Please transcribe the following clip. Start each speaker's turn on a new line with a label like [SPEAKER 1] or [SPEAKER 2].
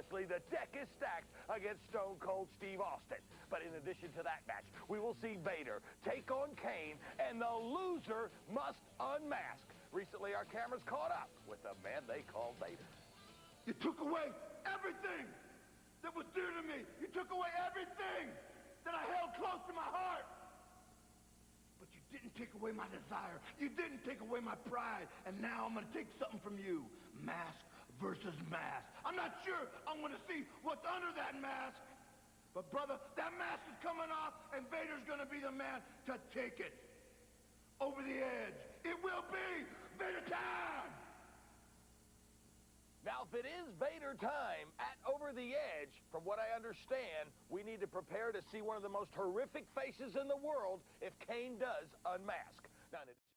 [SPEAKER 1] Obviously, the deck is stacked against Stone Cold Steve Austin. But in addition to that match, we will see Vader take on Kane, and the loser must unmask. Recently, our cameras caught up with the man they call Vader.
[SPEAKER 2] You took away everything that was dear to me. You took away everything that I held close to my heart. But you didn't take away my desire. You didn't take away my pride. And now I'm going to take something from you. Mask versus mask. I'm not sure I'm going to see what's under that mask. But brother, that mask is coming off, and Vader's going to be the man to take it over the edge. It will be Vader time!
[SPEAKER 1] Now, if it is Vader time at Over the Edge, from what I understand, we need to prepare to see one of the most horrific faces in the world if Kane does unmask.